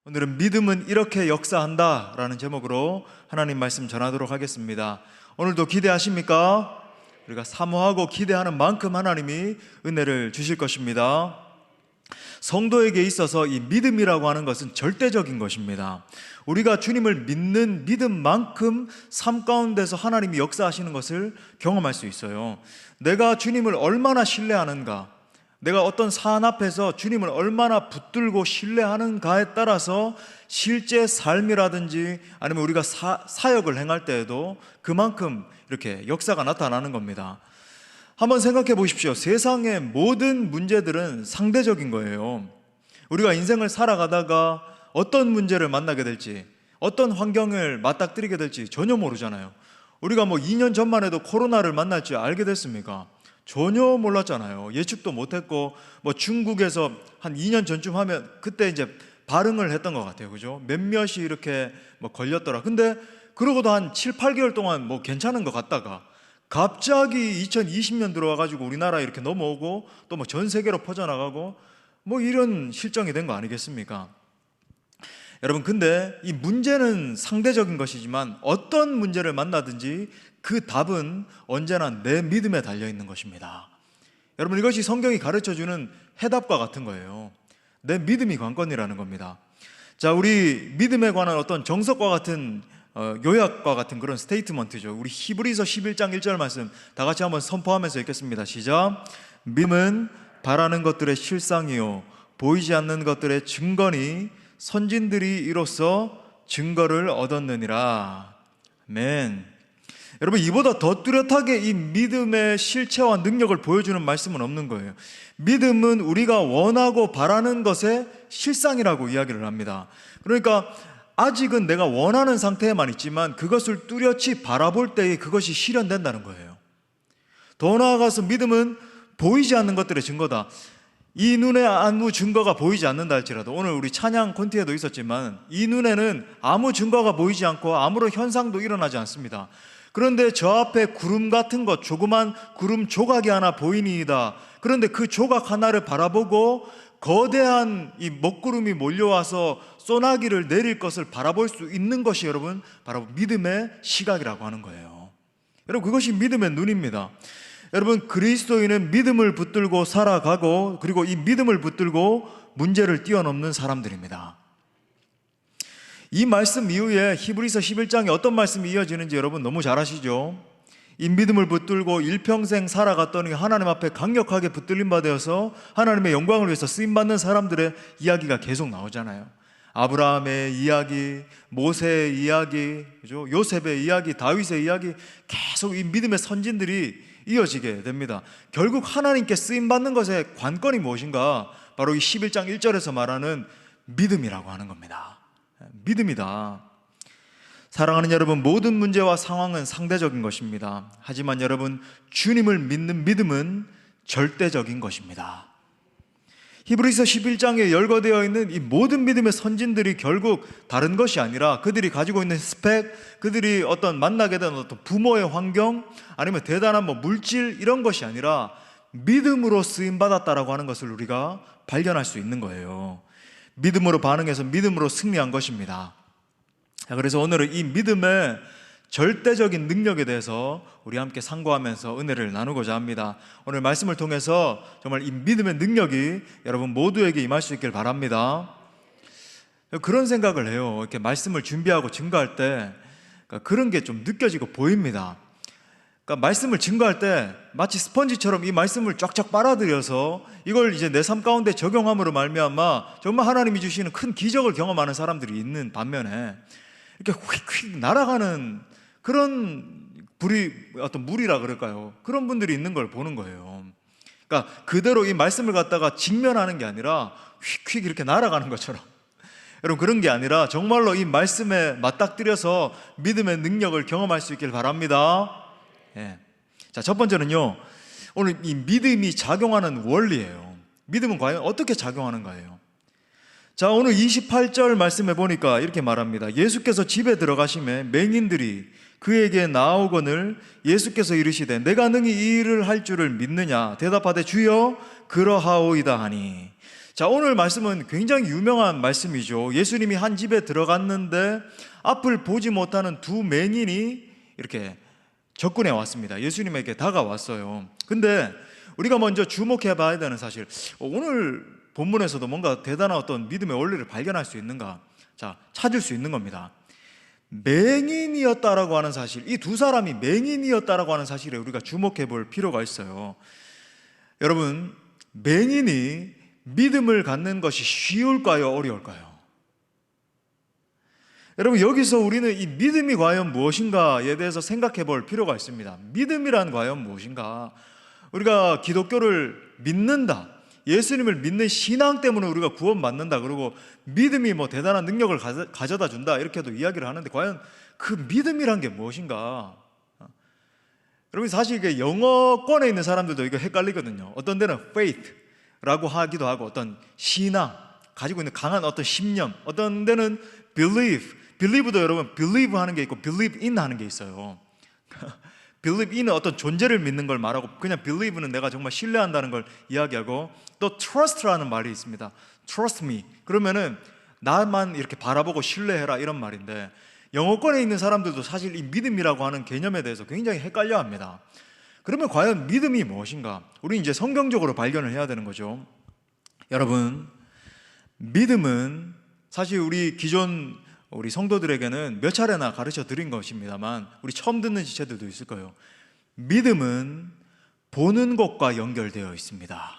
오늘은 믿음은 이렇게 역사한다 라는 제목으로 하나님 말씀 전하도록 하겠습니다. 오늘도 기대하십니까? 우리가 사모하고 기대하는 만큼 하나님이 은혜를 주실 것입니다. 성도에게 있어서 이 믿음이라고 하는 것은 절대적인 것입니다. 우리가 주님을 믿는 믿음만큼 삶 가운데서 하나님이 역사하시는 것을 경험할 수 있어요. 내가 주님을 얼마나 신뢰하는가, 내가 어떤 사안 앞에서 주님을 얼마나 붙들고 신뢰하는가에 따라서 실제 삶이라든지 아니면 우리가 사역을 행할 때에도 그만큼 이렇게 역사가 나타나는 겁니다. 한번 생각해 보십시오. 세상의 모든 문제들은 상대적인 거예요. 우리가 인생을 살아가다가 어떤 문제를 만나게 될지, 어떤 환경을 맞닥뜨리게 될지 전혀 모르잖아요. 우리가 2년 전만 해도 코로나를 만날 줄 알게 됐습니까? 전혀 몰랐잖아요. 예측도 못했고, 중국에서 한 2년 전쯤 하면 그때 이제 발응을 했던 것 같아요. 그죠? 몇몇이 이렇게 걸렸더라. 근데 그러고도 한 7, 8개월 동안 괜찮은 것 같다가 갑자기 2020년 들어와가지고 우리나라에 이렇게 넘어오고 또 전 세계로 퍼져나가고 이런 실정이 된 거 아니겠습니까? 여러분, 근데 이 문제는 상대적인 것이지만 어떤 문제를 만나든지 그 답은 언제나 내 믿음에 달려있는 것입니다. 여러분, 이것이 성경이 가르쳐주는 해답과 같은 거예요. 내 믿음이 관건이라는 겁니다. 자, 우리 믿음에 관한 어떤 정석과 같은 요약과 같은 그런 스테이트먼트죠. 우리 히브리서 11장 1절 말씀 다 같이 한번 선포하면서 읽겠습니다. 시작. 믿음은 바라는 것들의 실상이요 보이지 않는 것들의 증거니 선진들이 이로써 증거를 얻었느니라. 아멘. 여러분, 이보다 더 뚜렷하게 이 믿음의 실체와 능력을 보여주는 말씀은 없는 거예요. 믿음은 우리가 원하고 바라는 것의 실상이라고 이야기를 합니다. 그러니까 아직은 내가 원하는 상태에만 있지만 그것을 뚜렷이 바라볼 때에 그것이 실현된다는 거예요. 더 나아가서 믿음은 보이지 않는 것들의 증거다. 이 눈에 아무 증거가 보이지 않는다 할지라도, 오늘 우리 찬양 콘티에도 있었지만 이 눈에는 아무 증거가 보이지 않고 아무런 현상도 일어나지 않습니다. 그런데 저 앞에 구름 같은 것, 조그만 구름 조각이 하나 보이니이다. 그런데 그 조각 하나를 바라보고 거대한 이 먹구름이 몰려와서 소나기를 내릴 것을 바라볼 수 있는 것이 여러분 바로 믿음의 시각이라고 하는 거예요. 여러분, 그것이 믿음의 눈입니다. 여러분, 그리스도인은 믿음을 붙들고 살아가고, 그리고 이 믿음을 붙들고 문제를 뛰어넘는 사람들입니다. 이 말씀 이후에 히브리서 11장에 어떤 말씀이 이어지는지 여러분 너무 잘 아시죠? 이 믿음을 붙들고 일평생 살아갔더니 하나님 앞에 강력하게 붙들림 받아서 하나님의 영광을 위해서 쓰임받는 사람들의 이야기가 계속 나오잖아요. 아브라함의 이야기, 모세의 이야기, 그죠? 요셉의 이야기, 다윗의 이야기, 계속 이 믿음의 선진들이 이어지게 됩니다. 결국 하나님께 쓰임받는 것의 관건이 무엇인가? 바로 이 11장 1절에서 말하는 믿음이라고 하는 겁니다. 믿음이다. 사랑하는 여러분, 모든 문제와 상황은 상대적인 것입니다. 하지만 여러분, 주님을 믿는 믿음은 절대적인 것입니다. 히브리서 11장에 열거되어 있는 이 모든 믿음의 선진들이 결국 다른 것이 아니라 그들이 가지고 있는 스펙, 그들이 어떤 만나게 된 어떤 부모의 환경, 아니면 대단한 물질, 이런 것이 아니라 믿음으로 쓰임받았다라고 하는 것을 우리가 발견할 수 있는 거예요. 믿음으로 반응해서 믿음으로 승리한 것입니다. 그래서 오늘은 이 믿음의 절대적인 능력에 대해서 우리 함께 상고하면서 은혜를 나누고자 합니다. 오늘 말씀을 통해서 정말 이 믿음의 능력이 여러분 모두에게 임할 수 있길 바랍니다. 그런 생각을 해요. 이렇게 말씀을 준비하고 증거할 때 그런 게 좀 느껴지고 보입니다. 그러니까 말씀을 증거할 때 마치 스펀지처럼 이 말씀을 쫙쫙 빨아들여서 이걸 이제 내 삶 가운데 적용함으로 말미암아 정말 하나님이 주시는 큰 기적을 경험하는 사람들이 있는 반면에 이렇게 휙휙 날아가는 그런 어떤 물이라 그럴까요? 그런 분들이 있는 걸 보는 거예요. 그러니까 그대로 이 말씀을 갖다가 직면하는 게 아니라 휙휙 이렇게 날아가는 것처럼, 여러분, 그런 게 아니라 정말로 이 말씀에 맞닥뜨려서 믿음의 능력을 경험할 수 있길 바랍니다. 예. 자, 첫 번째는요, 오늘 이 믿음이 작용하는 원리예요. 믿음은 과연 어떻게 작용하는가예요. 자, 오늘 28절 말씀해 보니까 이렇게 말합니다. 예수께서 집에 들어가심에 맹인들이 그에게 나아오거늘 예수께서 이르시되 내가 능히 이 일을 할 줄을 믿느냐? 대답하되 주여 그러하오이다 하니. 자, 오늘 말씀은 굉장히 유명한 말씀이죠. 예수님이 한 집에 들어갔는데 앞을 보지 못하는 두 맹인이 이렇게 접근해 왔습니다. 예수님에게 다가왔어요. 근데 우리가 먼저 주목해 봐야 되는 사실, 오늘 본문에서도 뭔가 대단한 어떤 믿음의 원리를 발견할 수 있는가? 자, 찾을 수 있는 겁니다. 맹인이었다라고 하는 사실, 이 두 사람이 맹인이었다라고 하는 사실에 우리가 주목해 볼 필요가 있어요. 여러분, 맹인이 믿음을 갖는 것이 쉬울까요? 어려울까요? 여러분, 여기서 우리는 이 믿음이 과연 무엇인가에 대해서 생각해 볼 필요가 있습니다. 믿음이란 과연 무엇인가? 우리가 기독교를 믿는다, 예수님을 믿는 신앙 때문에 우리가 구원받는다, 그리고 믿음이 뭐 대단한 능력을 가져다 준다, 이렇게도 이야기를 하는데 과연 그 믿음이란 게 무엇인가? 여러분, 사실 이게 영어권에 있는 사람들도 이거 헷갈리거든요. 어떤 데는 faith라고 하기도 하고, 어떤 신앙, 가지고 있는 강한 어떤 신념, 어떤 데는 believe도 여러분 believe 하는 게 있고 believe in 하는 게 있어요. believe in은 어떤 존재를 믿는 걸 말하고, 그냥 believe는 내가 정말 신뢰한다는 걸 이야기하고, 또 trust라는 말이 있습니다. trust me, 그러면은 나만 이렇게 바라보고 신뢰해라, 이런 말인데, 영어권에 있는 사람들도 사실 이 믿음이라고 하는 개념에 대해서 굉장히 헷갈려 합니다. 그러면 과연 믿음이 무엇인가? 우리 이제 성경적으로 발견을 해야 되는 거죠. 여러분, 믿음은 사실 우리 기존 우리 성도들에게는 몇 차례나 가르쳐 드린 것입니다만, 우리 처음 듣는 지체들도 있을 거예요. 믿음은 보는 것과 연결되어 있습니다.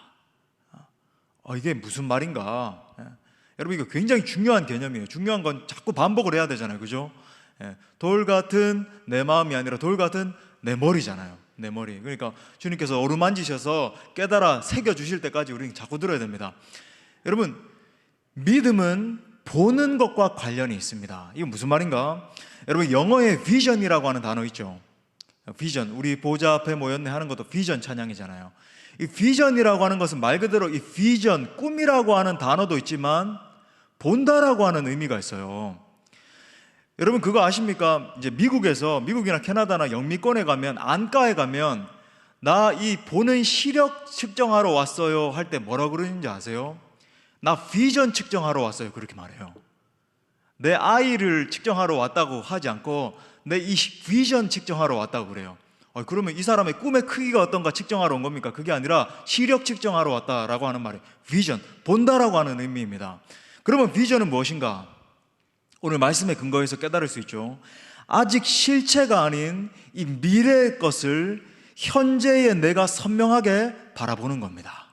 이게 무슨 말인가? 여러분, 이거 굉장히 중요한 개념이에요. 중요한 건 자꾸 반복을 해야 되잖아요, 그죠? 돌 같은 내 마음이 아니라 돌 같은 내 머리잖아요. 내 머리. 그러니까 주님께서 어루만지셔서 깨달아 새겨주실 때까지 우리는 자꾸 들어야 됩니다. 여러분, 믿음은 보는 것과 관련이 있습니다. 이게 무슨 말인가? 여러분, 영어에 vision이라고 하는 단어 있죠. 비전, 우리 보좌 앞에 모였네 하는 것도 비전 찬양이잖아요. 이 비전이라고 하는 것은 말 그대로 이 비전, 꿈이라고 하는 단어도 있지만 본다라고 하는 의미가 있어요. 여러분, 그거 아십니까? 이제 미국이나 캐나다나 영미권에 가면, 안과에 가면 나 이 보는 시력 측정하러 왔어요 할 때 뭐라 그러는지 아세요? 나 비전 측정하러 왔어요, 그렇게 말해요. 내 아이를 측정하러 왔다고 하지 않고 내 이 비전 측정하러 왔다고 그래요. 그러면 이 사람의 꿈의 크기가 어떤가 측정하러 온 겁니까? 그게 아니라 시력 측정하러 왔다라고 하는 말이 비전, 본다라고 하는 의미입니다. 그러면 비전은 무엇인가? 오늘 말씀의 근거에서 깨달을 수 있죠. 아직 실체가 아닌 이 미래의 것을 현재의 내가 선명하게 바라보는 겁니다.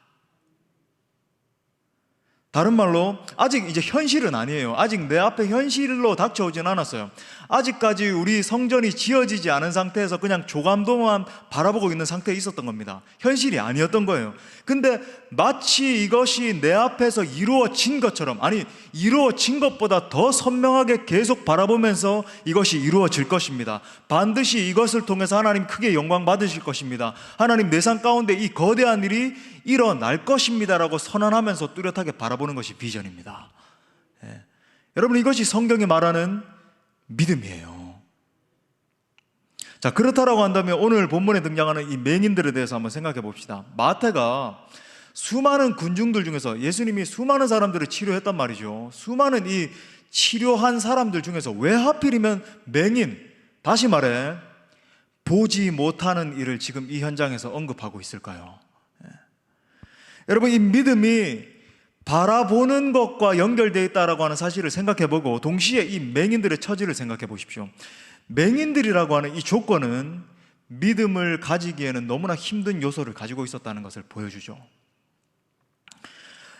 다른 말로 아직 이제 현실은 아니에요. 아직 내 앞에 현실로 닥쳐오진 않았어요. 아직까지 우리 성전이 지어지지 않은 상태에서 그냥 조감도만 바라보고 있는 상태에 있었던 겁니다. 현실이 아니었던 거예요. 근데 마치 이것이 내 앞에서 이루어진 것처럼, 아니 이루어진 것보다 더 선명하게 계속 바라보면서 이것이 이루어질 것입니다. 반드시 이것을 통해서 하나님 크게 영광 받으실 것입니다. 하나님 내 삶 가운데 이 거대한 일이 일어날 것입니다라고 선언하면서 뚜렷하게 바라보는 것이 비전입니다. 여러분, 이것이 성경이 말하는 믿음이에요. 자, 그렇다라고 한다면 오늘 본문에 등장하는 이 맹인들에 대해서 한번 생각해 봅시다. 마태가 수많은 군중들 중에서 예수님이 수많은 사람들을 치료했단 말이죠. 수많은 이 치료한 사람들 중에서 왜 하필이면 맹인, 다시 말해 보지 못하는 일을 지금 이 현장에서 언급하고 있을까요? 여러분, 이 믿음이 바라보는 것과 연결되어 있다라고 하는 사실을 생각해보고 동시에 이 맹인들의 처지를 생각해 보십시오. 맹인들이라고 하는 이 조건은 믿음을 가지기에는 너무나 힘든 요소를 가지고 있었다는 것을 보여주죠.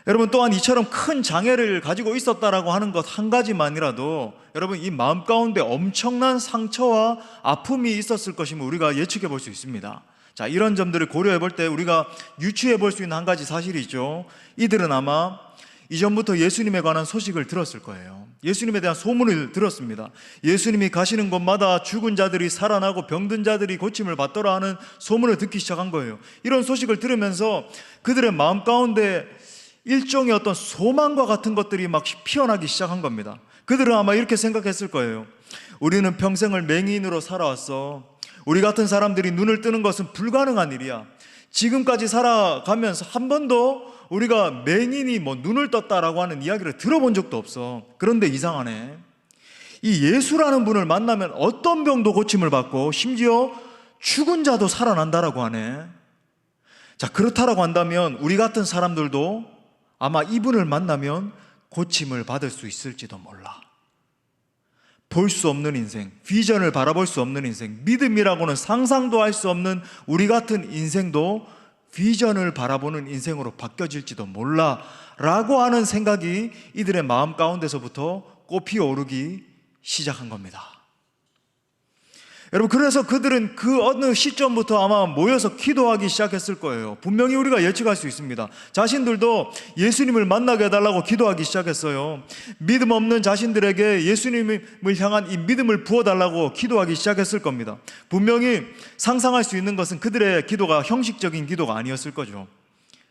여러분, 또한 이처럼 큰 장애를 가지고 있었다라고 하는 것 한 가지만이라도 여러분, 이 마음 가운데 엄청난 상처와 아픔이 있었을 것임을 우리가 예측해 볼 수 있습니다. 자, 이런 점들을 고려해 볼 때 우리가 유추해 볼 수 있는 한 가지 사실이 있죠. 이들은 아마 이전부터 예수님에 관한 소식을 들었을 거예요. 예수님에 대한 소문을 들었습니다. 예수님이 가시는 곳마다 죽은 자들이 살아나고 병든 자들이 고침을 받더라 하는 소문을 듣기 시작한 거예요. 이런 소식을 들으면서 그들의 마음 가운데 일종의 어떤 소망과 같은 것들이 막 피어나기 시작한 겁니다. 그들은 아마 이렇게 생각했을 거예요. 우리는 평생을 맹인으로 살아왔어. 우리 같은 사람들이 눈을 뜨는 것은 불가능한 일이야. 지금까지 살아가면서 한 번도 우리가 맹인이 뭐 눈을 떴다라고 하는 이야기를 들어본 적도 없어. 그런데 이상하네. 이 예수라는 분을 만나면 어떤 병도 고침을 받고 심지어 죽은 자도 살아난다라고 하네. 자, 그렇다라고 한다면 우리 같은 사람들도 아마 이분을 만나면 고침을 받을 수 있을지도 몰라. 볼 수 없는 인생, 비전을 바라볼 수 없는 인생, 믿음이라고는 상상도 할 수 없는 우리 같은 인생도 비전을 바라보는 인생으로 바뀌어질지도 몰라 라고 하는 생각이 이들의 마음 가운데서부터 꽃피 오르기 시작한 겁니다. 여러분, 그래서 그들은 그 어느 시점부터 아마 모여서 기도하기 시작했을 거예요. 분명히 우리가 예측할 수 있습니다. 자신들도 예수님을 만나게 해달라고 기도하기 시작했어요. 믿음 없는 자신들에게 예수님을 향한 이 믿음을 부어달라고 기도하기 시작했을 겁니다. 분명히 상상할 수 있는 것은 그들의 기도가 형식적인 기도가 아니었을 거죠.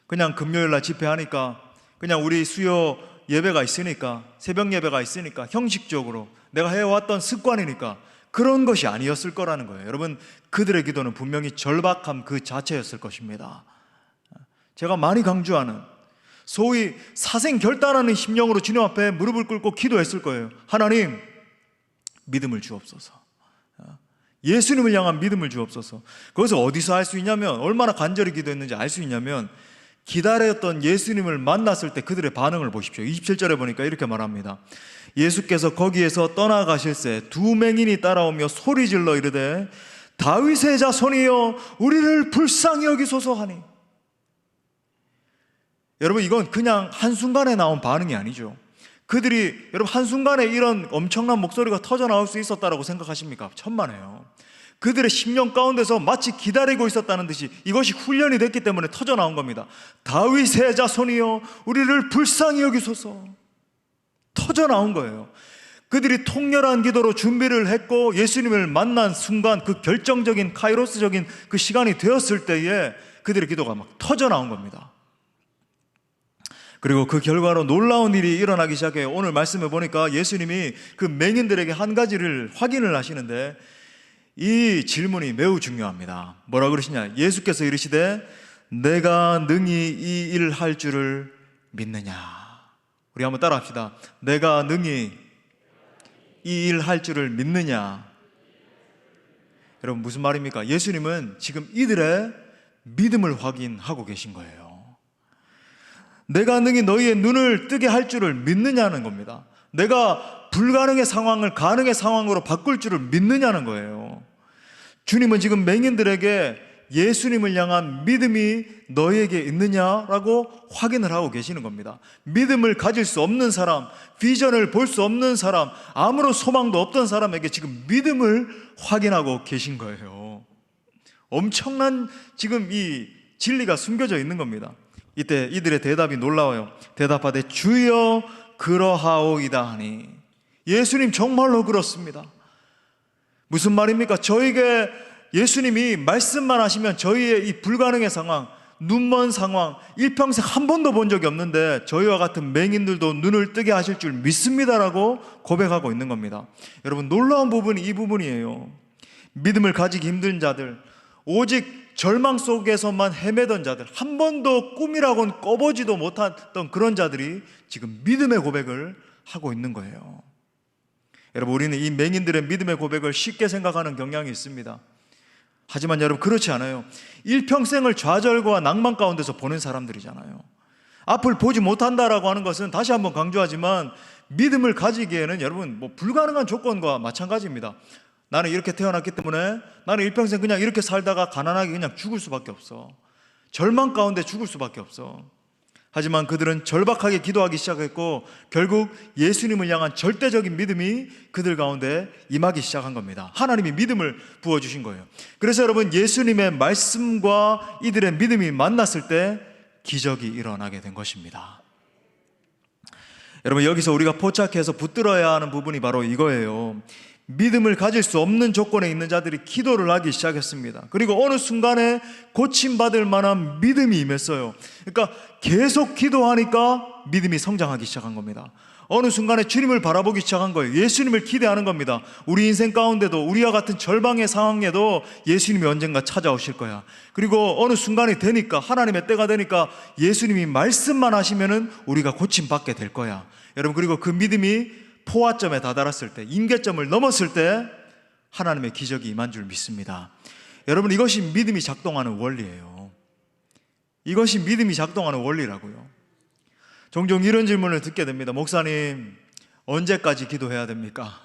그냥 금요일날 집회하니까, 그냥 우리 수요 예배가 있으니까, 새벽 예배가 있으니까, 형식적으로 내가 해왔던 습관이니까 그런 것이 아니었을 거라는 거예요. 여러분, 그들의 기도는 분명히 절박함 그 자체였을 것입니다. 제가 많이 강조하는 소위 사생결단하는 심령으로 주님 앞에 무릎을 꿇고 기도했을 거예요. 하나님, 믿음을 주옵소서. 예수님을 향한 믿음을 주옵소서. 그것을 어디서 알 수 있냐면, 얼마나 간절히 기도했는지 알 수 있냐면, 기다렸던 예수님을 만났을 때 그들의 반응을 보십시오. 27절에 보니까 이렇게 말합니다. 예수께서 거기에서 떠나가실새 두 맹인이 따라오며 소리질러 이르되 다윗의 자손이여 우리를 불쌍히 여기소서 하니. 여러분, 이건 그냥 한순간에 나온 반응이 아니죠. 그들이, 여러분, 한순간에 이런 엄청난 목소리가 터져 나올 수 있었다라고 생각하십니까? 천만에요. 그들의 심령 가운데서 마치 기다리고 있었다는 듯이 이것이 훈련이 됐기 때문에 터져 나온 겁니다. 다윗의 자손이여 우리를 불쌍히 여기소서. 터져 나온 거예요. 그들이 통렬한 기도로 준비를 했고 예수님을 만난 순간, 그 결정적인 카이로스적인 그 시간이 되었을 때에 그들의 기도가 막 터져 나온 겁니다. 그리고 그 결과로 놀라운 일이 일어나기 시작해요. 오늘 말씀해 보니까 예수님이 그 맹인들에게 한 가지를 확인을 하시는데, 이 질문이 매우 중요합니다. 뭐라 그러시냐? 예수께서 이르시되 내가 능히 이 일을 할 줄을 믿느냐? 우리 한번 따라 합시다. 내가 능히 이 일 할 줄을 믿느냐? 여러분, 무슨 말입니까? 예수님은 지금 이들의 믿음을 확인하고 계신 거예요. 내가 능히 너희의 눈을 뜨게 할 줄을 믿느냐는 겁니다. 내가 불가능의 상황을 가능의 상황으로 바꿀 줄을 믿느냐는 거예요. 주님은 지금 맹인들에게 예수님을 향한 믿음이 너희에게 있느냐라고 확인을 하고 계시는 겁니다. 믿음을 가질 수 없는 사람, 비전을 볼 수 없는 사람, 아무런 소망도 없던 사람에게 지금 믿음을 확인하고 계신 거예요. 엄청난 지금 이 진리가 숨겨져 있는 겁니다. 이때 이들의 대답이 놀라워요. 대답하되 주여 그러하오이다 하니. 예수님 정말로 그렇습니다. 무슨 말입니까? 저에게 예수님이 말씀만 하시면 저희의 이 불가능의 상황, 눈먼 상황, 일평생 한 번도 본 적이 없는데 저희와 같은 맹인들도 눈을 뜨게 하실 줄 믿습니다라고 고백하고 있는 겁니다. 여러분, 놀라운 부분이 이 부분이에요. 믿음을 가지기 힘든 자들, 오직 절망 속에서만 헤매던 자들, 한 번도 꿈이라고는 꿔보지도 못했던 그런 자들이 지금 믿음의 고백을 하고 있는 거예요. 여러분, 우리는 이 맹인들의 믿음의 고백을 쉽게 생각하는 경향이 있습니다. 하지만 여러분, 그렇지 않아요. 일평생을 좌절과 낭만 가운데서 보낸 사람들이잖아요. 앞을 보지 못한다라고 하는 것은, 다시 한번 강조하지만, 믿음을 가지기에는 여러분 불가능한 조건과 마찬가지입니다. 나는 이렇게 태어났기 때문에 나는 일평생 그냥 이렇게 살다가 가난하게 그냥 죽을 수밖에 없어. 절망 가운데 죽을 수밖에 없어. 하지만 그들은 절박하게 기도하기 시작했고 결국 예수님을 향한 절대적인 믿음이 그들 가운데 임하기 시작한 겁니다. 하나님이 믿음을 부어주신 거예요. 그래서 여러분, 예수님의 말씀과 이들의 믿음이 만났을 때 기적이 일어나게 된 것입니다. 여러분, 여기서 우리가 포착해서 붙들어야 하는 부분이 바로 이거예요. 믿음을 가질 수 없는 조건에 있는 자들이 기도를 하기 시작했습니다. 그리고 어느 순간에 고침받을 만한 믿음이 임했어요. 그러니까 계속 기도하니까 믿음이 성장하기 시작한 겁니다. 어느 순간에 주님을 바라보기 시작한 거예요. 예수님을 기대하는 겁니다. 우리 인생 가운데도 우리와 같은 절망의 상황에도 예수님이 언젠가 찾아오실 거야. 그리고 어느 순간이 되니까, 하나님의 때가 되니까 예수님이 말씀만 하시면은 우리가 고침받게 될 거야. 여러분, 그리고 그 믿음이 포화점에 다다랐을 때, 임계점을 넘었을 때 하나님의 기적이 임한 줄 믿습니다. 여러분, 이것이 믿음이 작동하는 원리예요. 이것이 믿음이 작동하는 원리라고요. 종종 이런 질문을 듣게 됩니다. 목사님, 언제까지 기도해야 됩니까?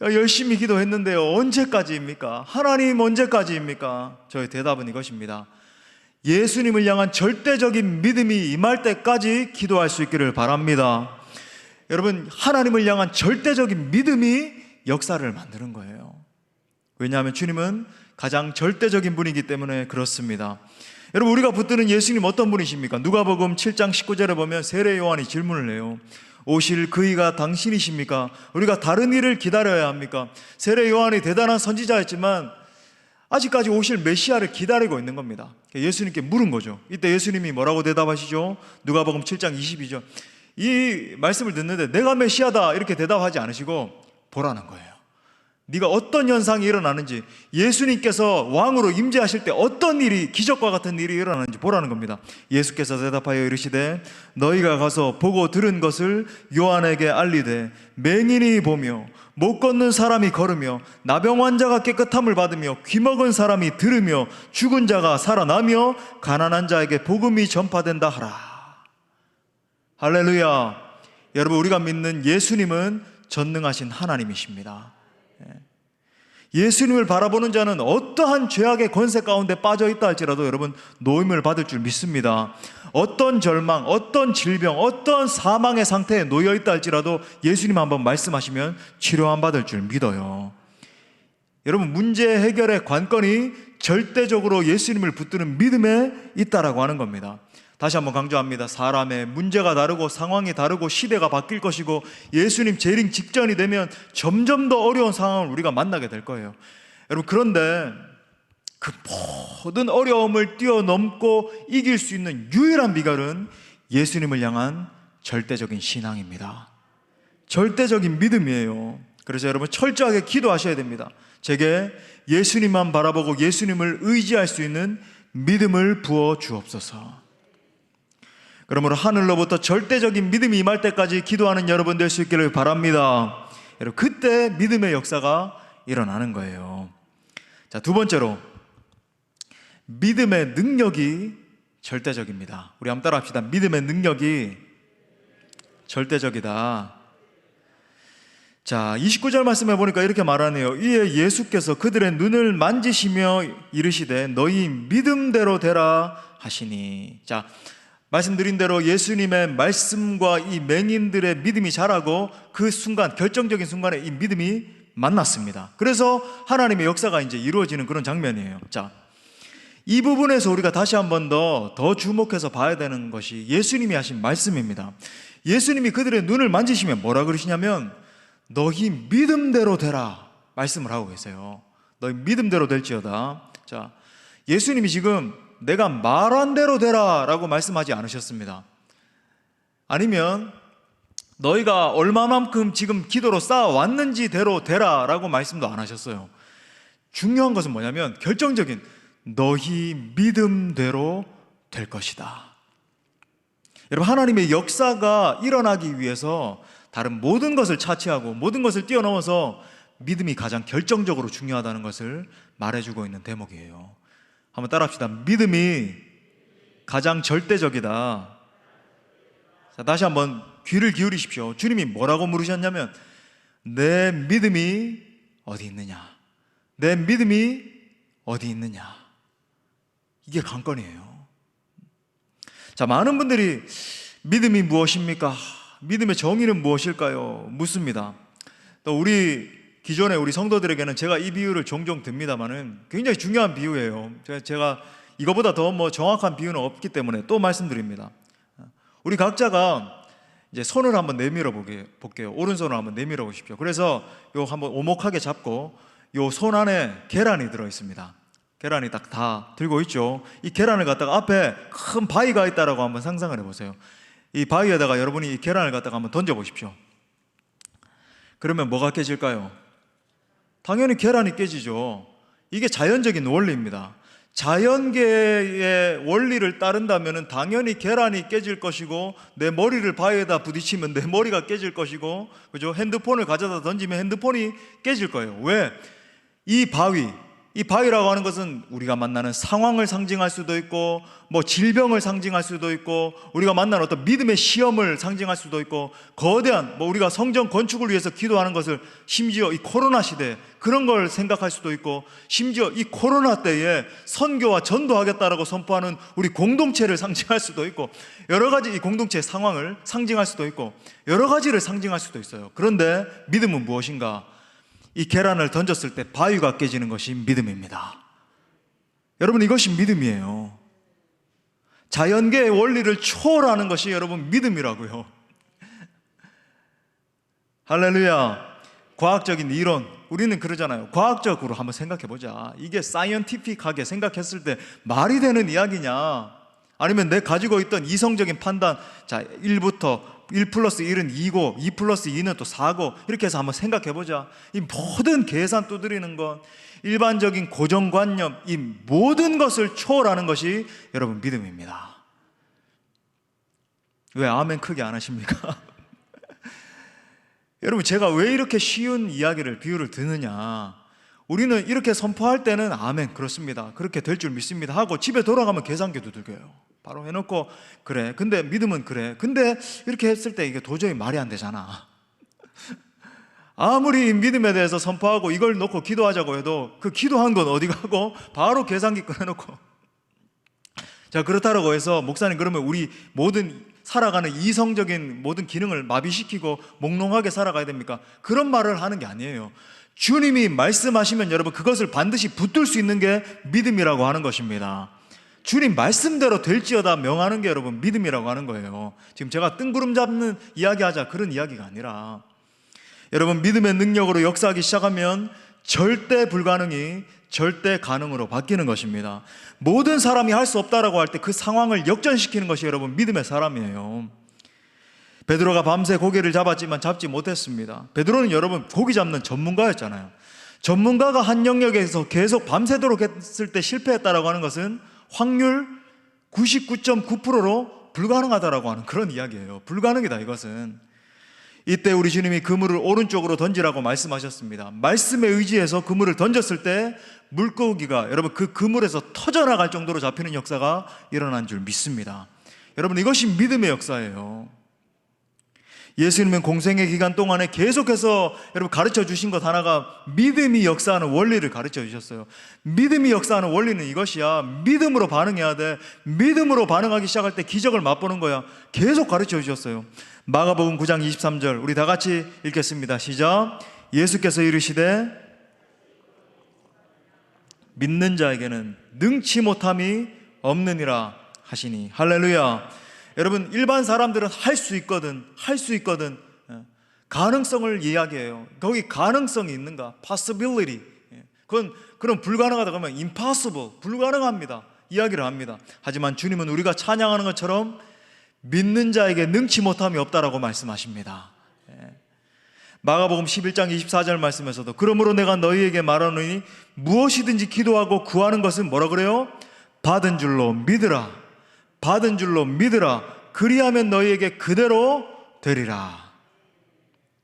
열심히 기도했는데요, 언제까지입니까? 하나님, 언제까지입니까? 저의 대답은 이것입니다. 예수님을 향한 절대적인 믿음이 임할 때까지 기도할 수 있기를 바랍니다. 여러분, 하나님을 향한 절대적인 믿음이 역사를 만드는 거예요. 왜냐하면 주님은 가장 절대적인 분이기 때문에 그렇습니다. 여러분, 우리가 붙드는 예수님 어떤 분이십니까? 누가복음 7장 19절에 보면 세례 요한이 질문을 해요. 오실 그이가 당신이십니까? 우리가 다른 일을 기다려야 합니까? 세례 요한이 대단한 선지자였지만 아직까지 오실 메시아를 기다리고 있는 겁니다. 예수님께 물은 거죠. 이때 예수님이 뭐라고 대답하시죠? 누가복음 7장 22절. 이 말씀을 듣는데 내가 메시아다 이렇게 대답하지 않으시고 보라는 거예요. 네가 어떤 현상이 일어나는지, 예수님께서 왕으로 임재하실 때 어떤 일이, 기적과 같은 일이 일어나는지 보라는 겁니다. 예수께서 대답하여 이르시되 너희가 가서 보고 들은 것을 요한에게 알리되 맹인이 보며 못 걷는 사람이 걸으며 나병 환자가 깨끗함을 받으며 귀먹은 사람이 들으며 죽은 자가 살아나며 가난한 자에게 복음이 전파된다 하라. 할렐루야. 여러분, 우리가 믿는 예수님은 전능하신 하나님이십니다. 예수님을 바라보는 자는 어떠한 죄악의 권세 가운데 빠져 있다 할지라도 여러분, 노임을 받을 줄 믿습니다. 어떤 절망, 어떤 질병, 어떤 사망의 상태에 놓여 있다 할지라도 예수님 한번 말씀하시면 치료함 받을 줄 믿어요. 여러분, 문제 해결의 관건이 절대적으로 예수님을 붙드는 믿음에 있다라고 하는 겁니다. 다시 한번 강조합니다. 사람의 문제가 다르고 상황이 다르고 시대가 바뀔 것이고 예수님 재림 직전이 되면 점점 더 어려운 상황을 우리가 만나게 될 거예요. 여러분, 그런데 그 모든 어려움을 뛰어넘고 이길 수 있는 유일한 비결은 예수님을 향한 절대적인 신앙입니다. 절대적인 믿음이에요. 그래서 여러분, 철저하게 기도하셔야 됩니다. 제게 예수님만 바라보고 예수님을 의지할 수 있는 믿음을 부어 주옵소서. 그러므로 하늘로부터 절대적인 믿음이 임할 때까지 기도하는 여러분 될 수 있기를 바랍니다. 여러분, 그때 믿음의 역사가 일어나는 거예요. 자, 두 번째로 믿음의 능력이 절대적입니다. 우리 한번 따라 합시다. 믿음의 능력이 절대적이다. 자, 29절 말씀해 보니까 이렇게 말하네요. 이에 예수께서 그들의 눈을 만지시며 이르시되 너희 믿음대로 되라 하시니. 자, 말씀드린 대로 예수님의 말씀과 이 맹인들의 믿음이 자라고 그 순간, 결정적인 순간에 이 믿음이 만났습니다. 그래서 하나님의 역사가 이제 이루어지는 그런 장면이에요. 자, 이 부분에서 우리가 다시 한 번 더 주목해서 봐야 되는 것이 예수님이 하신 말씀입니다. 예수님이 그들의 눈을 만지시면 뭐라 그러시냐면 너희 믿음대로 되라 말씀을 하고 계세요. 너희 믿음대로 될지어다. 자, 예수님이 지금 내가 말한 대로 되라 라고 말씀하지 않으셨습니다. 아니면 너희가 얼마만큼 지금 기도로 쌓아왔는지 대로 되라 라고 말씀도 안 하셨어요. 중요한 것은 뭐냐면 결정적인 너희 믿음대로 될 것이다. 여러분, 하나님의 역사가 일어나기 위해서 다른 모든 것을 차치하고 모든 것을 뛰어넘어서 믿음이 가장 결정적으로 중요하다는 것을 말해주고 있는 대목이에요. 한번 따라합시다. 믿음이 가장 절대적이다. 자, 다시 한번 귀를 기울이십시오. 주님이 뭐라고 물으셨냐면 내 믿음이 어디 있느냐? 내 믿음이 어디 있느냐? 이게 관건이에요. 자, 많은 분들이 믿음이 무엇입니까? 믿음의 정의는 무엇일까요? 묻습니다. 또 기존에 우리 성도들에게는 제가 이 비유를 종종 듭니다만은 굉장히 중요한 비유예요. 제가 이거보다 더 정확한 비유는 없기 때문에 또 말씀드립니다. 우리 각자가 이제 손을 한번 내밀어 볼게요. 오른손을 한번 내밀어 보십시오. 그래서 요 한번 오목하게 잡고 요 손 안에 계란이 들어 있습니다. 계란이 딱 다 들고 있죠. 이 계란을 갖다가 앞에 큰 바위가 있다라고 한번 상상을 해보세요. 이 바위에다가 여러분이 이 계란을 갖다가 한번 던져보십시오. 그러면 뭐가 깨질까요? 당연히 계란이 깨지죠. 이게 자연적인 원리입니다. 자연계의 원리를 따른다면 당연히 계란이 깨질 것이고, 내 머리를 바위에다 부딪히면 내 머리가 깨질 것이고, 그죠? 핸드폰을 가져다 던지면 핸드폰이 깨질 거예요. 왜? 이 바위라고 하는 것은 우리가 만나는 상황을 상징할 수도 있고, 뭐 질병을 상징할 수도 있고, 우리가 만나는 어떤 믿음의 시험을 상징할 수도 있고, 거대한 우리가 성전 건축을 위해서 기도하는 것을, 심지어 이 코로나 시대에 그런 걸 생각할 수도 있고, 심지어 이 코로나 때에 선교와 전도하겠다라고 선포하는 우리 공동체를 상징할 수도 있고, 여러 가지 이 공동체의 상황을 상징할 수도 있고, 여러 가지를 상징할 수도 있어요. 그런데 믿음은 무엇인가? 이 계란을 던졌을 때 바위가 깨지는 것이 믿음입니다. 여러분, 이것이 믿음이에요. 자연계의 원리를 초월하는 것이 여러분 믿음이라고요. 할렐루야. 과학적인 이론, 우리는 그러잖아요. 과학적으로 한번 생각해보자. 이게 사이언티픽하게 생각했을 때 말이 되는 이야기냐, 아니면 내 가지고 있던 이성적인 판단, 자, 1부터 1 플러스 1은 2고 2 플러스 2는 또 4고, 이렇게 해서 한번 생각해보자. 이 모든 계산 두드리는 것, 일반적인 고정관념, 이 모든 것을 초월하는 것이 여러분 믿음입니다. 왜 아멘 크게 안 하십니까? 여러분, 제가 왜 이렇게 쉬운 이야기를, 비유를 드느냐, 우리는 이렇게 선포할 때는 아멘 그렇습니다, 그렇게 될 줄 믿습니다 하고 집에 돌아가면 계산기 두들겨요. 바로 해놓고, 그래, 근데 믿음은 그래, 근데 이렇게 했을 때 이게 도저히 말이 안 되잖아. 아무리 믿음에 대해서 선포하고 이걸 놓고 기도하자고 해도 그 기도한 건 어디 가고 바로 계산기 꺼내놓고. 자, 그렇다고 해서 목사님, 그러면 우리 모든 살아가는 이성적인 모든 기능을 마비시키고 몽롱하게 살아가야 됩니까? 그런 말을 하는 게 아니에요. 주님이 말씀하시면 여러분 그것을 반드시 붙들 수 있는 게 믿음이라고 하는 것입니다. 주님 말씀대로 될지어다 명하는 게 여러분 믿음이라고 하는 거예요. 지금 제가 뜬구름 잡는 이야기하자 그런 이야기가 아니라, 여러분 믿음의 능력으로 역사하기 시작하면 절대 불가능이 절대 가능으로 바뀌는 것입니다. 모든 사람이 할 수 없다라고 할 때 그 상황을 역전시키는 것이 여러분 믿음의 사람이에요. 베드로가 밤새 고기를 잡았지만 잡지 못했습니다. 베드로는 여러분 고기 잡는 전문가였잖아요. 전문가가 한 영역에서 계속 밤새도록 했을 때 실패했다라고 하는 것은 확률 99.9%로 불가능하다라고 하는 그런 이야기예요. 불가능이다, 이것은. 이때 우리 주님이 그물을 오른쪽으로 던지라고 말씀하셨습니다. 말씀에 의지해서 그물을 던졌을 때 물고기가 여러분 그 그물에서 터져나갈 정도로 잡히는 역사가 일어난 줄 믿습니다. 여러분, 이것이 믿음의 역사예요. 예수님은 공생의 기간 동안에 계속해서 여러분 가르쳐 주신 것 하나가 믿음이 역사하는 원리를 가르쳐 주셨어요. 믿음이 역사하는 원리는 이것이야. 믿음으로 반응해야 돼. 믿음으로 반응하기 시작할 때 기적을 맛보는 거야. 계속 가르쳐 주셨어요. 마가복음 9장 23절 우리 다 같이 읽겠습니다. 시작. 예수께서 이르시되 믿는 자에게는 능치 못함이 없느니라 하시니. 할렐루야. 여러분, 일반 사람들은 할 수 있거든 가능성을 이야기해요. 거기 가능성이 있는가? possibility. 그럼 불가능하다 그러면 impossible, 불가능합니다 이야기를 합니다. 하지만 주님은 우리가 찬양하는 것처럼 믿는 자에게 능치 못함이 없다라고 말씀하십니다. 마가복음 11장 24절 말씀에서도 그러므로 내가 너희에게 말하노니 무엇이든지 기도하고 구하는 것은 뭐라 그래요? 받은 줄로 믿으라. 받은 줄로 믿으라. 그리하면 너희에게 그대로 되리라.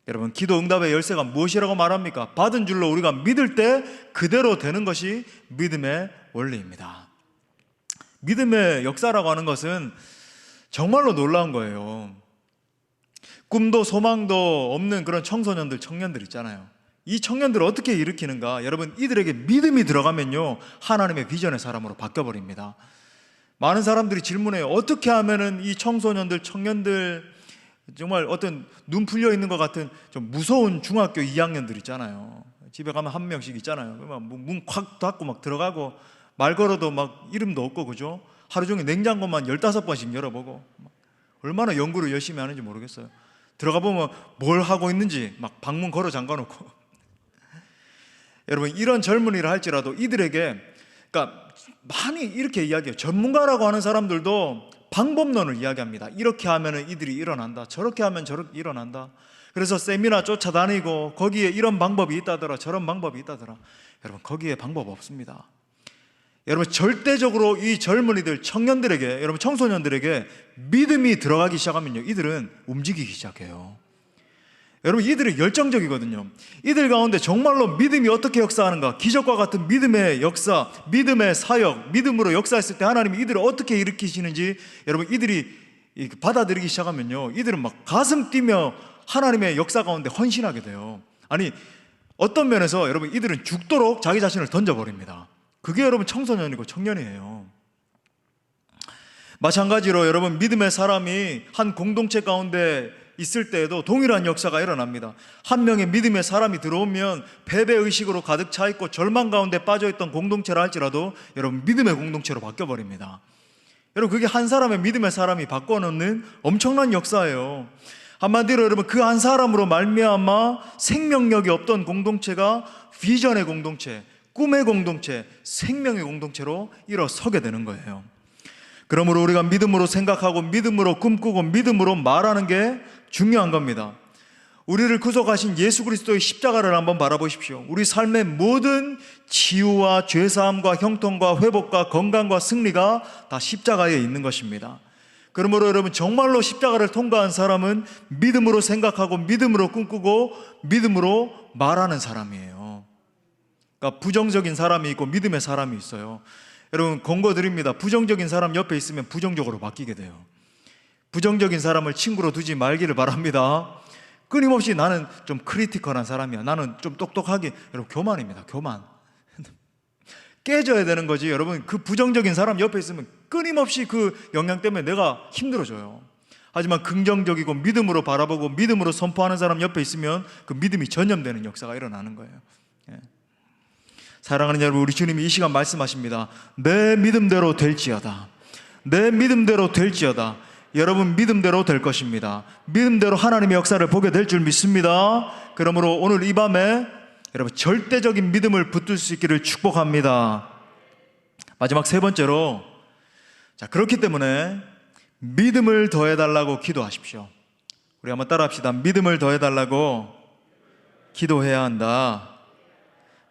여러분, 기도 응답의 열쇠가 무엇이라고 말합니까? 받은 줄로 우리가 믿을 때 그대로 되는 것이 믿음의 원리입니다. 믿음의 역사라고 하는 것은 정말로 놀라운 거예요. 꿈도 소망도 없는 그런 청소년들, 청년들 있잖아요. 이 청년들을 어떻게 일으키는가? 여러분, 이들에게 믿음이 들어가면요 하나님의 비전의 사람으로 바뀌어버립니다. 많은 사람들이 질문해요. 어떻게 하면은 이 청소년들, 청년들, 정말 어떤 눈 풀려 있는 것 같은 좀 무서운 중학교 2학년들 있잖아요. 집에 가면 한 명씩 있잖아요. 문 콱 닫고 막 들어가고 말 걸어도 막 이름도 없고, 그죠? 하루 종일 냉장고만 15번씩 열어보고 얼마나 연구를 열심히 하는지 모르겠어요. 들어가 보면 뭘 하고 있는지 막 방문 걸어 잠가놓고. 여러분, 이런 젊은이를 할지라도 이들에게, 그러니까 많이 이렇게 이야기해요. 전문가라고 하는 사람들도 방법론을 이야기합니다. 이렇게 하면 이들이 일어난다, 저렇게 하면 저렇게 일어난다. 그래서 세미나 쫓아다니고 거기에 이런 방법이 있다더라, 저런 방법이 있다더라. 여러분, 거기에 방법 없습니다. 여러분, 절대적으로 이 젊은이들, 청년들에게, 여러분 청소년들에게 믿음이 들어가기 시작하면요, 이들은 움직이기 시작해요. 여러분, 이들은 열정적이거든요. 이들 가운데 정말로 믿음이 어떻게 역사하는가, 기적과 같은 믿음의 역사, 믿음의 사역, 믿음으로 역사했을 때 하나님이 이들을 어떻게 일으키시는지 여러분, 이들이 받아들이기 시작하면요, 이들은 막 가슴 뛰며 하나님의 역사 가운데 헌신하게 돼요. 아니, 어떤 면에서 여러분, 이들은 죽도록 자기 자신을 던져버립니다. 그게 여러분 청소년이고 청년이에요. 마찬가지로 여러분, 믿음의 사람이 한 공동체 가운데 있을 때에도 동일한 역사가 일어납니다. 한 명의 믿음의 사람이 들어오면 패배의식으로 가득 차 있고 절망 가운데 빠져있던 공동체라 할지라도 여러분, 믿음의 공동체로 바뀌어버립니다. 여러분, 그게 한 사람의 믿음의 사람이 바꿔놓는 엄청난 역사예요. 한마디로 여러분, 그 한 사람으로 말미암아 생명력이 없던 공동체가 비전의 공동체, 꿈의 공동체, 생명의 공동체로 일어서게 되는 거예요. 그러므로 우리가 믿음으로 생각하고 믿음으로 꿈꾸고 믿음으로 말하는 게 중요한 겁니다. 우리를 구속하신 예수 그리스도의 십자가를 한번 바라보십시오. 우리 삶의 모든 치유와 죄사함과 형통과 회복과 건강과 승리가 다 십자가에 있는 것입니다. 그러므로 여러분, 정말로 십자가를 통과한 사람은 믿음으로 생각하고 믿음으로 꿈꾸고 믿음으로 말하는 사람이에요. 그러니까 부정적인 사람이 있고 믿음의 사람이 있어요. 여러분, 권고드립니다. 부정적인 사람 옆에 있으면 부정적으로 바뀌게 돼요. 부정적인 사람을 친구로 두지 말기를 바랍니다. 끊임없이 나는 좀 크리티컬한 사람이야, 나는 좀 똑똑하게, 여러분, 교만입니다. 교만. 깨져야 되는 거지. 여러분, 그 부정적인 사람 옆에 있으면 끊임없이 그 영향 때문에 내가 힘들어져요. 하지만 긍정적이고 믿음으로 바라보고 믿음으로 선포하는 사람 옆에 있으면 그 믿음이 전염되는 역사가 일어나는 거예요. 예. 사랑하는 여러분, 우리 주님이 이 시간 말씀하십니다. 내 믿음대로 될지어다. 내 믿음대로 될지어다. 여러분, 믿음대로 될 것입니다. 믿음대로 하나님의 역사를 보게 될 줄 믿습니다. 그러므로 오늘 이 밤에 여러분, 절대적인 믿음을 붙들 수 있기를 축복합니다. 마지막 세 번째로, 자, 그렇기 때문에 믿음을 더해달라고 기도하십시오. 우리 한번 따라합시다. 믿음을 더해달라고 기도해야 한다.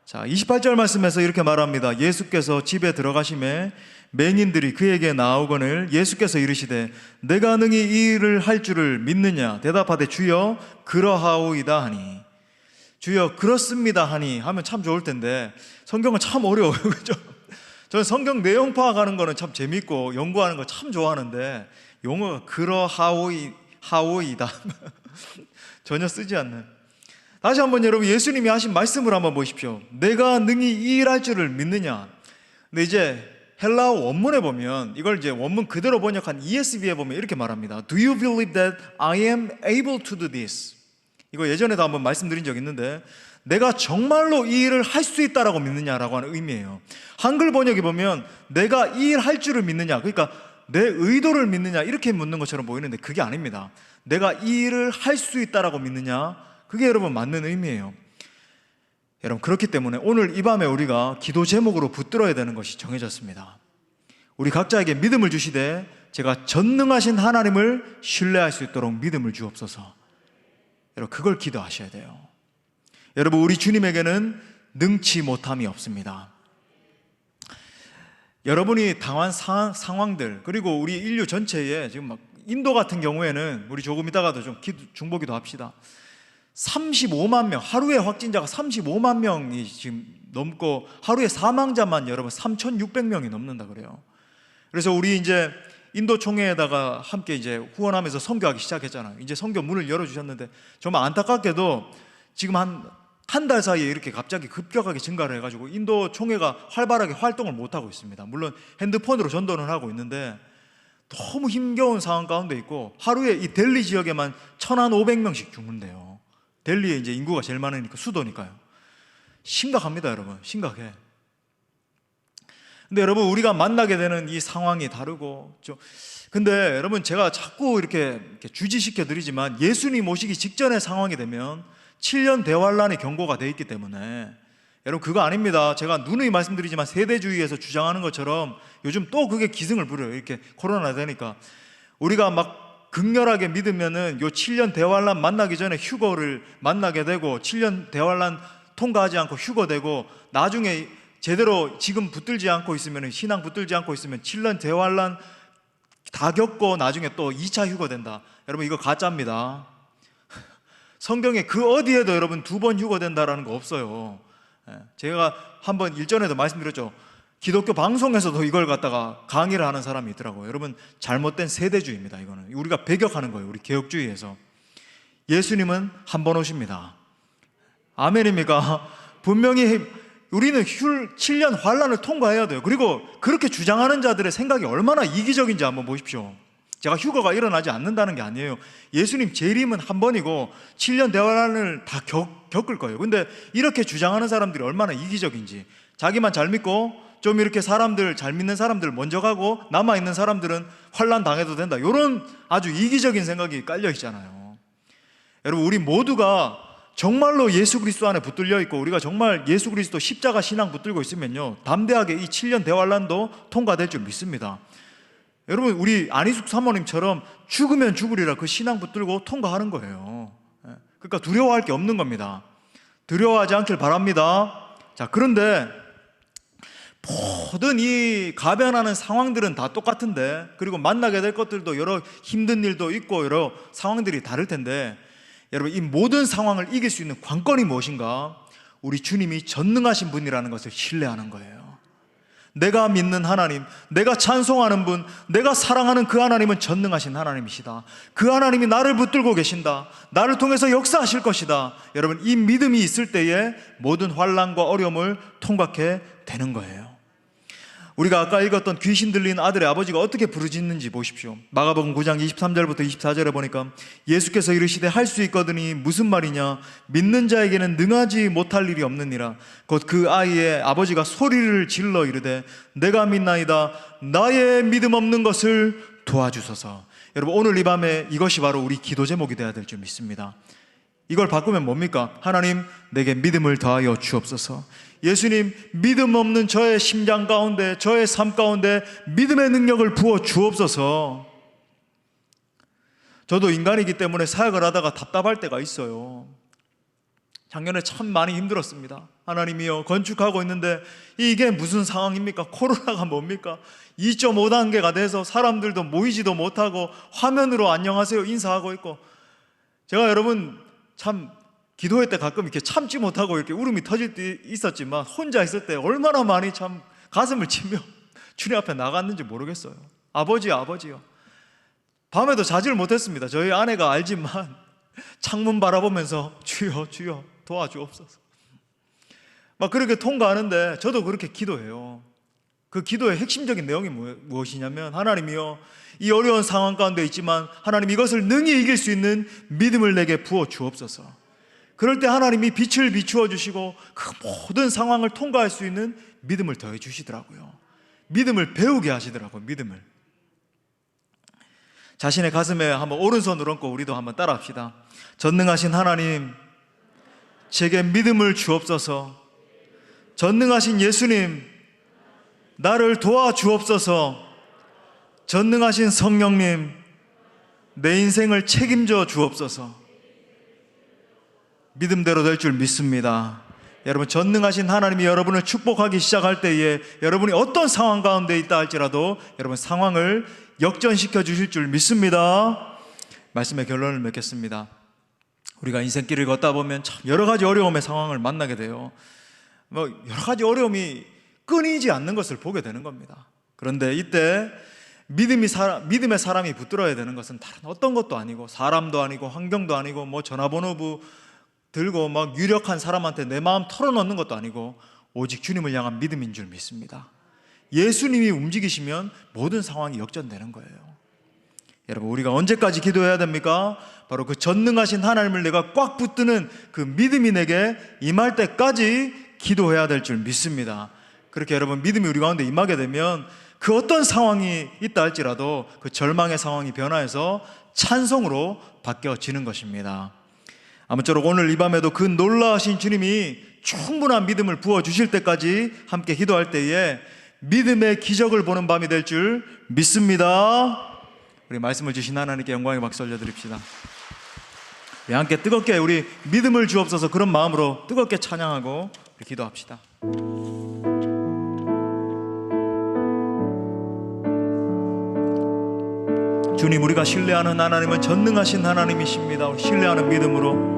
자, 28절 말씀에서 이렇게 말합니다. 예수께서 집에 들어가심에 맹인들이 그에게 나오거늘 예수께서 이르시되 내가 능히 이 일을 할 줄을 믿느냐 대답하되 주여 그러하오이다 하니. 주여 그렇습니다 하니 하면 참 좋을 텐데 성경은 참 어려워요. 그죠? 저는 성경 내용 파악하는 거는 참 재밌고 연구하는 거 참 좋아하는데 용어가 그러하오이다 전혀 쓰지 않는. 다시 한번 여러분, 예수님이 하신 말씀을 한번 보십시오. 내가 능히 이 일 할 줄을 믿느냐. 근데 이제 헬라어 원문에 보면 이걸 이제 원문 그대로 번역한 ESV에 보면 이렇게 말합니다. Do you believe that I am able to do this? 이거 예전에도 한번 말씀드린 적 있는데, 내가 정말로 이 일을 할 수 있다라고 믿느냐라고 하는 의미예요. 한글 번역에 보면 내가 이 일 할 줄을 믿느냐, 그러니까 내 의도를 믿느냐 이렇게 묻는 것처럼 보이는데 그게 아닙니다. 내가 이 일을 할 수 있다라고 믿느냐, 그게 여러분 맞는 의미예요. 여러분, 그렇기 때문에 오늘 이 밤에 우리가 기도 제목으로 붙들어야 되는 것이 정해졌습니다. 우리 각자에게 믿음을 주시되 제가 전능하신 하나님을 신뢰할 수 있도록 믿음을 주옵소서. 여러분, 그걸 기도하셔야 돼요. 여러분, 우리 주님에게는 능치 못함이 없습니다. 여러분이 당한 상황들, 그리고 우리 인류 전체에 지금 막 인도 같은 경우에는 우리 조금 이따가도 좀 중보기도 합시다. 35만 명, 하루에 확진자가 35만 명이 지금 넘고 하루에 사망자만 여러분 3,600명이 넘는다 그래요. 그래서 우리 이제 인도 총회에다가 함께 이제 후원하면서 선교하기 시작했잖아요. 이제 선교 문을 열어주셨는데 정말 안타깝게도 지금 한 달 사이에 이렇게 갑자기 급격하게 증가를 해가지고 인도 총회가 활발하게 활동을 못하고 있습니다. 물론 핸드폰으로 전도는 하고 있는데 너무 힘겨운 상황 가운데 있고 하루에 이 델리 지역에만 1,500명씩 죽는데요. 델리에 이제 인구가 제일 많으니까, 수도니까요. 심각합니다, 여러분. 심각해. 근데 여러분, 우리가 만나게 되는 이 상황이 다르고, 근데 여러분, 제가 자꾸 이렇게 주지시켜 드리지만 예수님 오시기 직전의 상황이 되면 7년 대환란의 경고가 되어 있기 때문에 여러분, 그거 아닙니다. 제가 누누이 말씀드리지만 세대주의에서 주장하는 것처럼 요즘 또 그게 기승을 부려요. 이렇게 코로나 되니까 우리가 막 극렬하게 믿으면은 요 7년 대환란 만나기 전에 휴거를 만나게 되고 7년 대환란 통과하지 않고 휴거되고 나중에 제대로 지금 붙들지 않고 있으면, 신앙 붙들지 않고 있으면 7년 대환란 다 겪고 나중에 또 2차 휴거된다. 여러분, 이거 가짜입니다. 성경에 그 어디에도 여러분 2번 휴거된다라는 거 없어요. 제가 한번 일전에도 말씀드렸죠. 기독교 방송에서도 이걸 갖다가 강의를 하는 사람이 있더라고요. 여러분, 잘못된 세대주의입니다. 이거는 우리가 배격하는 거예요. 우리 개혁주의에서. 예수님은 한 번 오십니다. 아멘입니까? 분명히 우리는 7년 환란을 통과해야 돼요. 그리고 그렇게 주장하는 자들의 생각이 얼마나 이기적인지 한번 보십시오. 제가 휴거가 일어나지 않는다는 게 아니에요. 예수님 재림은 한 번이고 7년 대환란을 다 겪을 거예요. 근데 이렇게 주장하는 사람들이 얼마나 이기적인지, 자기만 잘 믿고 좀 이렇게 사람들, 잘 믿는 사람들 먼저 가고 남아있는 사람들은 환란 당해도 된다, 이런 아주 이기적인 생각이 깔려 있잖아요. 여러분, 우리 모두가 정말로 예수 그리스도 안에 붙들려 있고 우리가 정말 예수 그리스도 십자가 신앙 붙들고 있으면요, 담대하게 이 7년 대환란도 통과될 줄 믿습니다. 여러분, 우리 안희숙 사모님처럼 죽으면 죽으리라 그 신앙 붙들고 통과하는 거예요. 그러니까 두려워할 게 없는 겁니다. 두려워하지 않길 바랍니다. 자, 그런데 모든 이 가변하는 상황들은 다 똑같은데, 그리고 만나게 될 것들도 여러 힘든 일도 있고 여러 상황들이 다를 텐데, 여러분, 이 모든 상황을 이길 수 있는 관건이 무엇인가? 우리 주님이 전능하신 분이라는 것을 신뢰하는 거예요. 내가 믿는 하나님, 내가 찬송하는 분, 내가 사랑하는 그 하나님은 전능하신 하나님이시다. 그 하나님이 나를 붙들고 계신다. 나를 통해서 역사하실 것이다. 여러분, 이 믿음이 있을 때에 모든 환난과 어려움을 통과해 되는 거예요. 우리가 아까 읽었던 귀신 들린 아들의 아버지가 어떻게 부르짖는지 보십시오. 마가복음 9장 23절부터 24절에 보니까 예수께서 이르시되 할 수 있거든이 무슨 말이냐, 믿는 자에게는 능하지 못할 일이 없느니라. 곧 그 아이의 아버지가 소리를 질러 이르되 내가 믿나이다, 나의 믿음 없는 것을 도와주소서. 여러분, 오늘 이 밤에 이것이 바로 우리 기도 제목이 되어야 될 줄 믿습니다. 이걸 바꾸면 뭡니까? 하나님, 내게 믿음을 더하여 주옵소서. 예수님, 믿음 없는 저의 심장 가운데, 저의 삶 가운데 믿음의 능력을 부어 주옵소서. 저도 인간이기 때문에 사역을 하다가 답답할 때가 있어요. 작년에 참 많이 힘들었습니다. 하나님이여, 건축하고 있는데 이게 무슨 상황입니까? 코로나가 뭡니까? 2.5단계가 돼서 사람들도 모이지도 못하고 화면으로 안녕하세요 인사하고 있고, 제가 여러분 참 기도회 때 가끔 이렇게 참지 못하고 이렇게 울음이 터질 때 있었지만, 혼자 있을 때 얼마나 많이 참 가슴을 치며 주님 앞에 나갔는지 모르겠어요. 아버지요. 밤에도 자지를 못했습니다. 저희 아내가 알지만 창문 바라보면서 주여 도와주옵소서. 막 그렇게 통과하는데 저도 그렇게 기도해요. 그 기도의 핵심적인 내용이 무엇이냐면, 하나님이여, 이 어려운 상황 가운데 있지만 하나님, 이것을 능히 이길 수 있는 믿음을 내게 부어 주옵소서. 그럴 때 하나님이 빛을 비추어 주시고 그 모든 상황을 통과할 수 있는 믿음을 더해 주시더라고요. 믿음을 배우게 하시더라고요. 믿음을. 자신의 가슴에 한번 오른손을 얹고 우리도 한번 따라 합시다. 전능하신 하나님, 제게 믿음을 주옵소서. 전능하신 예수님, 나를 도와주옵소서. 전능하신 성령님, 내 인생을 책임져 주옵소서. 믿음대로 될 줄 믿습니다. 여러분, 전능하신 하나님이 여러분을 축복하기 시작할 때에 여러분이 어떤 상황 가운데 있다 할지라도 여러분 상황을 역전시켜 주실 줄 믿습니다. 말씀의 결론을 맺겠습니다. 우리가 인생길을 걷다 보면 참 여러 가지 어려움의 상황을 만나게 돼요. 여러 가지 어려움이 끊이지 않는 것을 보게 되는 겁니다. 그런데 이때 믿음의 사람이 붙들어야 되는 것은 다른 어떤 것도 아니고, 사람도 아니고, 환경도 아니고, 뭐 전화번호부 들고 막 유력한 사람한테 내 마음 털어놓는 것도 아니고, 오직 주님을 향한 믿음인 줄 믿습니다. 예수님이 움직이시면 모든 상황이 역전되는 거예요. 여러분, 우리가 언제까지 기도해야 됩니까? 바로 그 전능하신 하나님을 내가 꽉 붙드는 그 믿음이 내게 임할 때까지 기도해야 될 줄 믿습니다. 그렇게 여러분, 믿음이 우리 가운데 임하게 되면 그 어떤 상황이 있다 할지라도 그 절망의 상황이 변화해서 찬송으로 바뀌어지는 것입니다. 아무쪼록 오늘 이 밤에도 그 놀라우신 주님이 충분한 믿음을 부어주실 때까지 함께 기도할 때에 믿음의 기적을 보는 밤이 될 줄 믿습니다. 우리 말씀을 주신 하나님께 영광의 박수 올려드립시다. 우리 함께 뜨겁게 우리 믿음을 주옵소서 그런 마음으로 뜨겁게 찬양하고 기도합시다. 주님, 우리가 신뢰하는 하나님은 전능하신 하나님이십니다. 우리 신뢰하는 믿음으로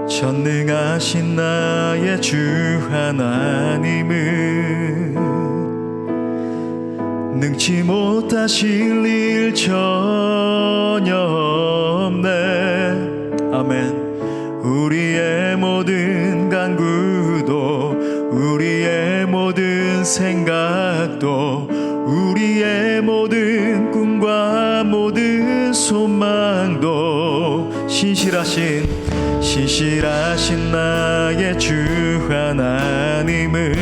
전능하신 나의 주 하나님은 능치 못하실 일 전혀 없네. 아멘. 우리의 모든 간구도 우리의 모든 생각도 우리의 모든 꿈과 모든 소망도 신실하신 나의 주 하나님은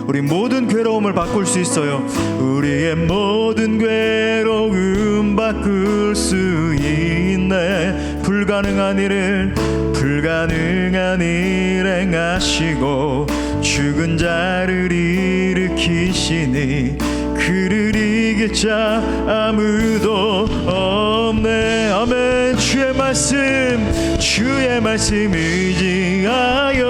우리 모든 괴로움을 바꿀 수 있어요. 우리의 모든 괴로움 바꿀 수 있네. 불가능한 일 행하시고 죽은 자를 일으키시니 그를 이길 자 아무도 없네. 아멘. 주의 말씀 의지하여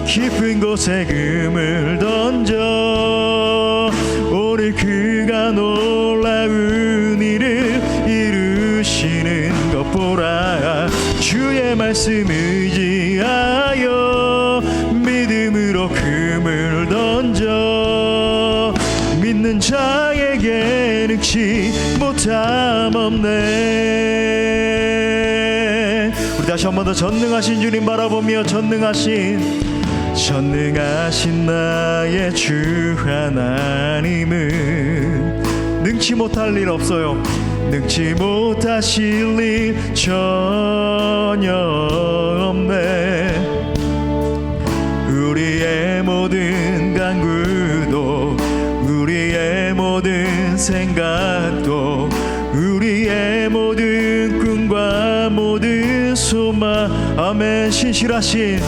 깊은 곳에 금을 던져 오늘 그가 놀라운 일을 이루시는 것 보라. 주의 말씀 의지하여 믿음으로 금을 던져 믿는 자에게 능치 못함 없네. 우리 다시 한 번 더 전능하신 주님 바라보며 전능하신 나의 주 하나님은 능치 못할 일 없어요. 능치 못하실 일 전혀 없네. 우리의 모든 간구도 우리의 모든 생각도 우리의 모든 꿈과 모든 소망. 아멘. 신실하신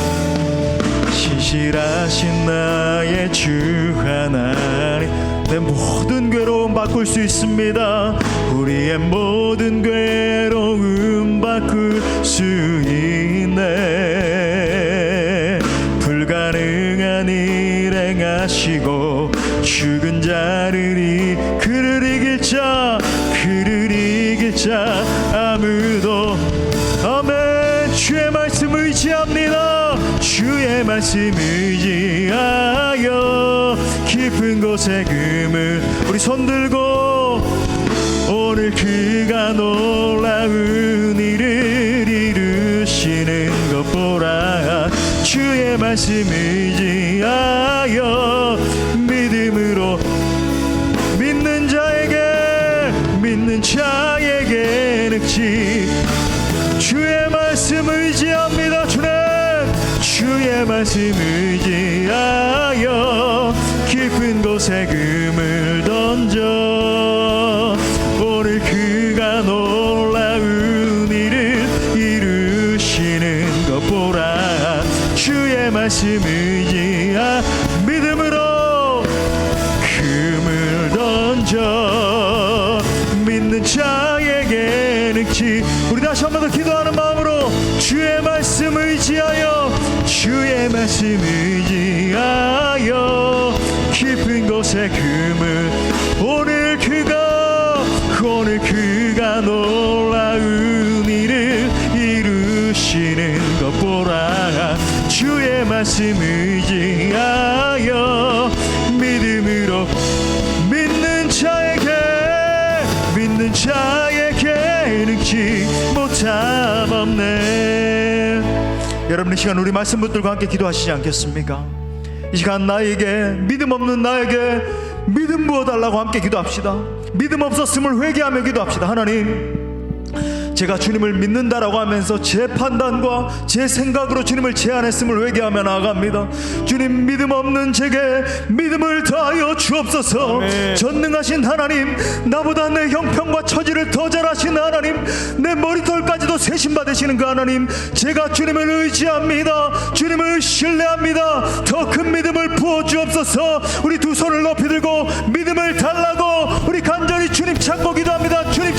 나의 주 하나님 내 모든 괴로움 바꿀 수 있습니다. 우리의 모든 괴로움 바꿀 수 있네. 불가능한 일 행하시고 죽은 자를 그를 이길 자 아무도. 아멘. 주의 말씀 의지합니다. 주의 말씀 의지하여 깊은 곳에 금을 우리 손들고 오늘 그가 놀라운 일을 이루시는 것 보라. 주의 말씀 의지하여 믿음으로 믿는 자에게 능치. 주의 말씀 의지합니다. 주의 말씀 의지하여 깊은 곳에 금을 던져 오늘 그가 놀라운 일을 이루시는 것 보라. 주의 말씀 의지하 믿음으로 금을 던져 믿는 자에게 능치. 우리 다시 한 번 더 기도하는 마음으로 주의 말씀 의지하여 주의 말씀 의지하여 깊은 곳에 금을 오늘 그가 놀라운 일을 이루시는 것 보라. 주의 말씀 의지하여 믿음으로 믿는 자에게 능치 못함 없네. 여러분, 이 시간 우리 말씀 붙들고 함께 기도하시지 않겠습니까? 이 시간 나에게 믿음 없는 나에게 믿음 부어달라고 함께 기도합시다. 믿음 없었음을 회개하며 기도합시다. 하나님, 제가 주님을 믿는다라고 하면서 제 판단과 제 생각으로 주님을 제한했음을 회개하며 나아갑니다. 주님, 믿음 없는 제게 믿음을 더하여 주옵소서. 아멘. 전능하신 하나님, 나보다 내 형편과 처지를 더 잘하신 하나님, 내 머리털까지도 세심받으시는 그 하나님, 제가 주님을 의지합니다. 주님을 신뢰합니다. 더 큰 믿음을 부어 주옵소서. 우리 두 손을 높이 들고 믿음을 달라고 우리 간절히 주님 찾고 기도합니다. 주님